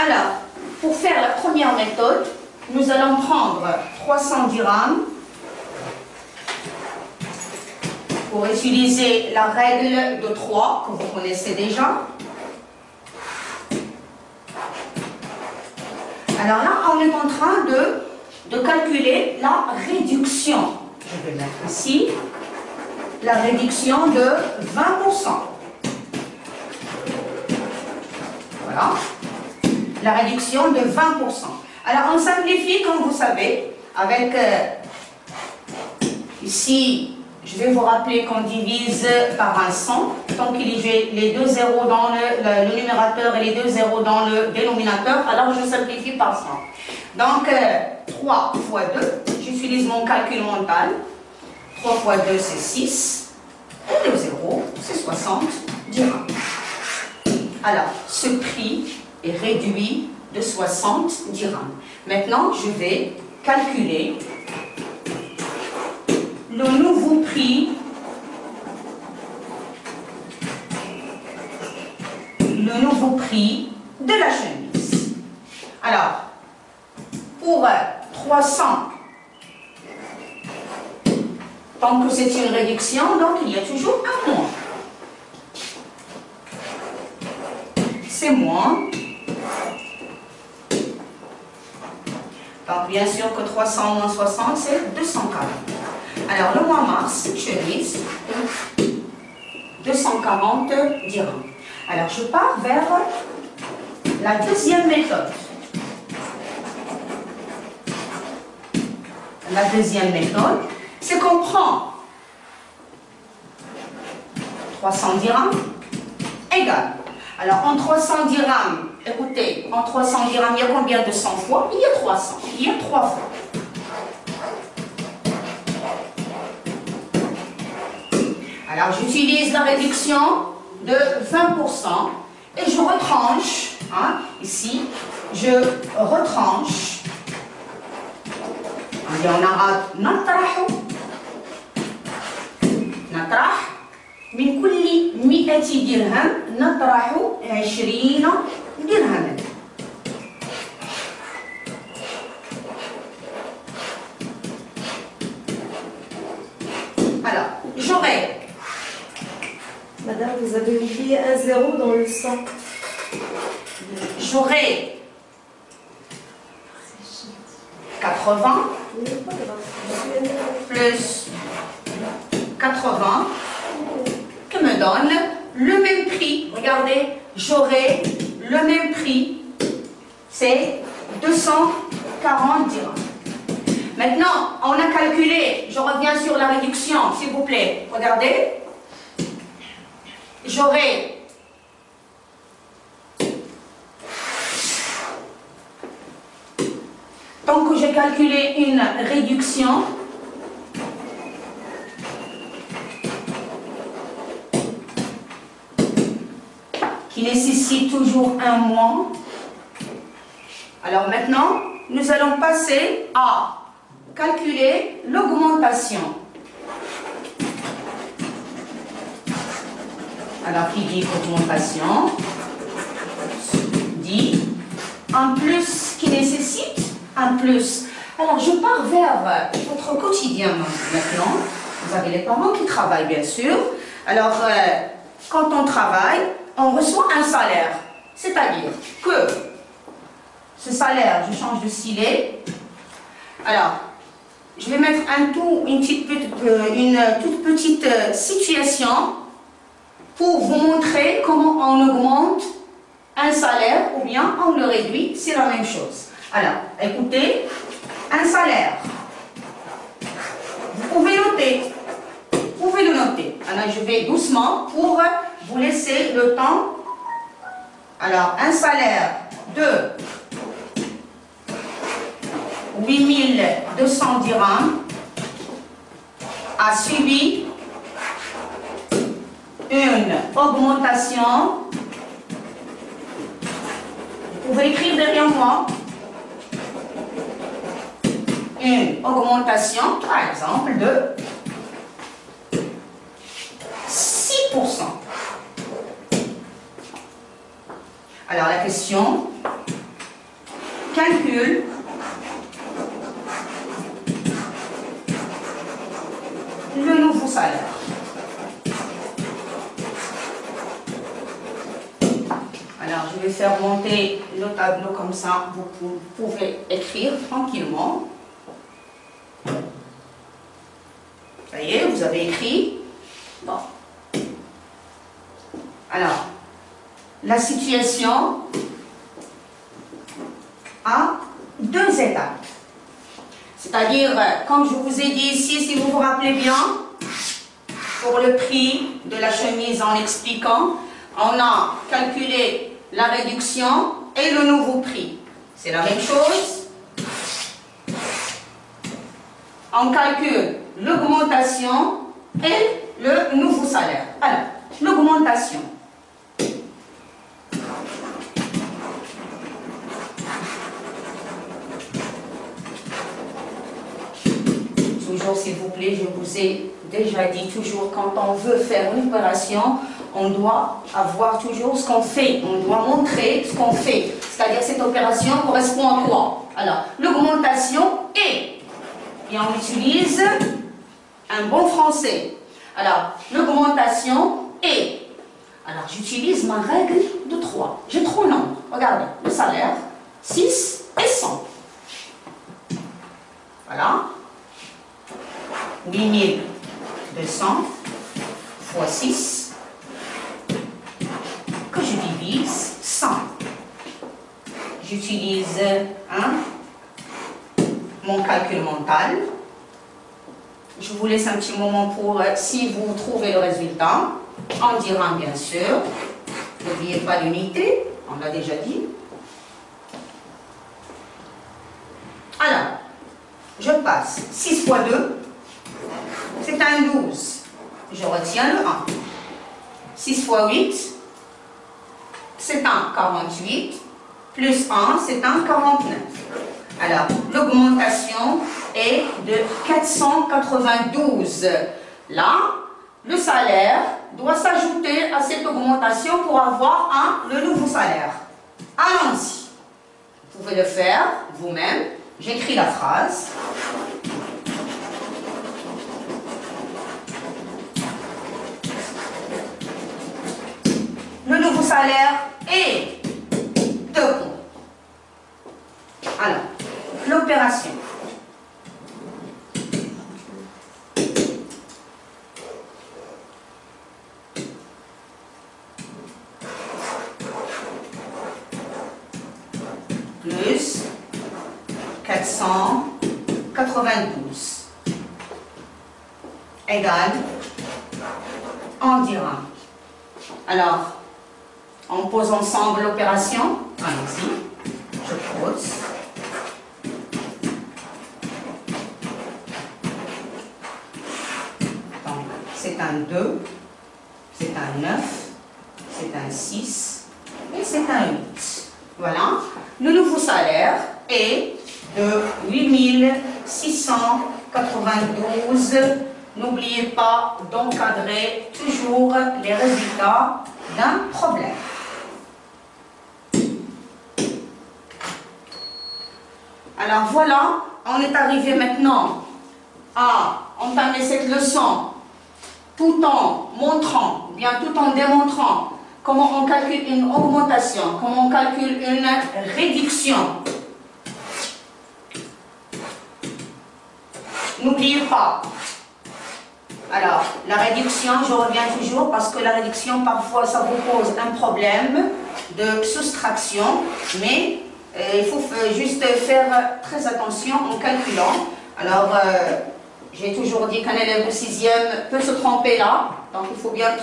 Alors, pour faire la première méthode, nous allons prendre 300 dirhams pour utiliser la règle de 3 que vous connaissez déjà. Alors là, on est en train de calculer la réduction. Je vais mettre ici la réduction de 20%. Voilà, la réduction de 20%. Alors on simplifie, comme vous savez, avec ici, je vais vous rappeler qu'on divise par un 100, tant qu'il y a les deux zéros dans le numérateur et les deux zéros dans le dénominateur, alors je simplifie par 100. Donc 3 fois 2, j'utilise mon calcul mental. 3 fois 2 c'est 6, et le 0 c'est 60 dirhams. Alors ce prix est réduit de 60 dirhams. Maintenant je vais calculer le nouveau prix, de la chemise. Alors, pour 300, tant que c'est une réduction, donc il y a toujours un moins. C'est moins. Donc, bien sûr que 300 moins 60, c'est 240. Alors, le mois mars, chemise, 240 dirhams. Alors, je pars vers la deuxième méthode. La deuxième méthode, c'est qu'on prend 300 dirhams égale. Alors, en 300 dirhams, écoutez, en 300 dirhams, il y a combien de 100 fois? Il y a 300. Il y a 3 fois. Alors, j'utilise la réduction de 20% et je retranche, hein, ici, je retranche. On dit en arabe, natrahu, natrah, min kulli 100 dirham, natrahu 20 dirham. Alors, j'aurai. Madame, vous avez oublié un 0 dans le 100. J'aurai 80 plus 80 qui me donne le même prix. Regardez, j'aurai le même prix. C'est 240 dirhams. Maintenant, on a calculé, je reviens sur la réduction, s'il vous plaît. Regardez. J'aurai tant que j'ai calculé une réduction qui nécessite toujours un mois. Alors maintenant, nous allons passer à calculer l'augmentation. Alors, qui dit augmentation, dit un plus qui nécessite un plus. Alors, je pars vers votre quotidien maintenant. Vous avez les parents qui travaillent, bien sûr. Alors, quand on travaille, on reçoit un salaire. C'est-à-dire que ce salaire, je change de stylet. Alors, je vais mettre une toute petite situation pour vous montrer comment on augmente un salaire ou bien on le réduit, c'est la même chose. Alors, écoutez, un salaire, vous pouvez noter, vous pouvez le noter. Alors, je vais doucement pour vous laisser le temps. Alors, un salaire de 8200 dirhams a suivi une augmentation. Vous pouvez écrire derrière moi. Une augmentation, par exemple, de 6%. Alors la question, tableau comme ça, vous pouvez écrire tranquillement. Ça y est, vous avez écrit. Bon. Alors, la situation a deux étapes. C'est-à-dire, comme je vous ai dit ici, si vous vous rappelez bien, pour le prix de la chemise en expliquant, on a calculé la réduction et le nouveau prix. C'est la même chose. On calcule l'augmentation et le nouveau salaire. Alors, l'augmentation. Toujours, s'il vous plaît, je vous ai déjà dit, toujours quand on veut faire une opération, on doit avoir toujours ce qu'on fait. On doit montrer ce qu'on fait. C'est-à-dire, cette opération correspond à quoi? Alors, l'augmentation est, et on utilise un bon français. Alors, l'augmentation est. Alors, j'utilise ma règle de 3. J'ai 3 nombres. Regardez, le salaire, 6 et 100. Voilà. 8200 fois 6 que je divise 100. J'utilise mon calcul mental. Je vous laisse un petit moment pour, si vous trouvez le résultat, en dirham bien sûr. N'oubliez pas l'unité, on l'a déjà dit. Alors, je passe 6 fois 2. C'est un 12. Je retiens le 1. 6 fois 8, c'est un 48. Plus 1, c'est un 49. Alors, l'augmentation est de 492. Là, le salaire doit s'ajouter à cette augmentation pour avoir le nouveau salaire. Allons-y. Vous pouvez le faire vous-même. J'écris la phrase. Le nouveau salaire est 2 points. Alors, l'opération. Plus 492 égale en dirham. Alors, on pose ensemble l'opération. Allez-y, je pose. Donc, c'est un 2, c'est un 9, c'est un 6 et c'est un 8. Voilà. Le nouveau salaire est de 8692. N'oubliez pas d'encadrer toujours les résultats d'un problème. Alors voilà, on est arrivé maintenant à entamer cette leçon tout en montrant, bien tout en démontrant comment on calcule une augmentation, comment on calcule une réduction. N'oubliez pas. Alors, la réduction, je reviens toujours parce que la réduction, parfois, ça vous pose un problème de soustraction, mais il faut juste faire très attention en calculant. Alors, j'ai toujours dit qu'un élève de 6e peut se tromper là, donc il faut bien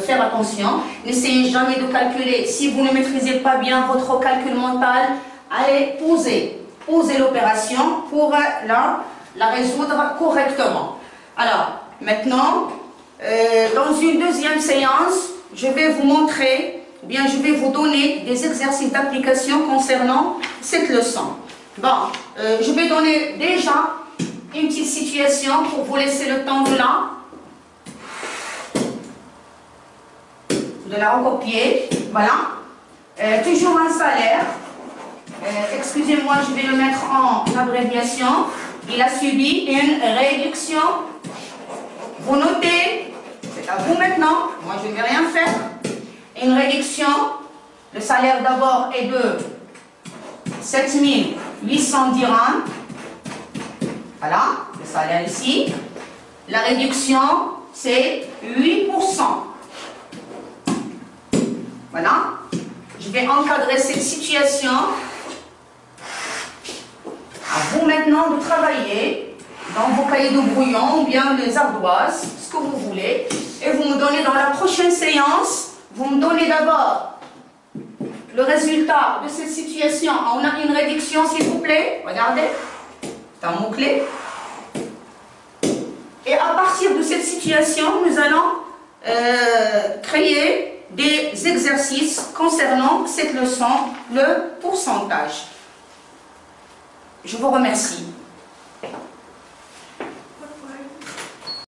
faire attention. N'essayez jamais de calculer. Si vous ne maîtrisez pas bien votre calcul mental, allez poser l'opération pour la résoudre correctement. Alors, maintenant, dans une deuxième séance, je vais vous montrer, ou bien je vais vous donner des exercices d'application concernant cette leçon. Bon, je vais donner déjà une petite situation pour vous laisser le temps de la recopier. Voilà. Toujours un salaire. Excusez-moi, je vais le mettre en abréviation. Il a subi une réduction. Vous notez, c'est à vous maintenant. Moi, je ne vais rien faire. Une réduction. Le salaire d'abord est de 7810 dirhams. Voilà, le salaire ici. La réduction, c'est 8%. Voilà. Je vais encadrer cette situation. À vous maintenant de travailler dans vos cahiers de brouillon ou bien les ardoises, ce que vous voulez. Et vous me donnez dans la prochaine séance, vous me donnez d'abord le résultat de cette situation. On a une réduction, s'il vous plaît. Regardez, c'est un mot-clé. Et à partir de cette situation, nous allons créer des exercices concernant cette leçon, le pourcentage. Je vous remercie.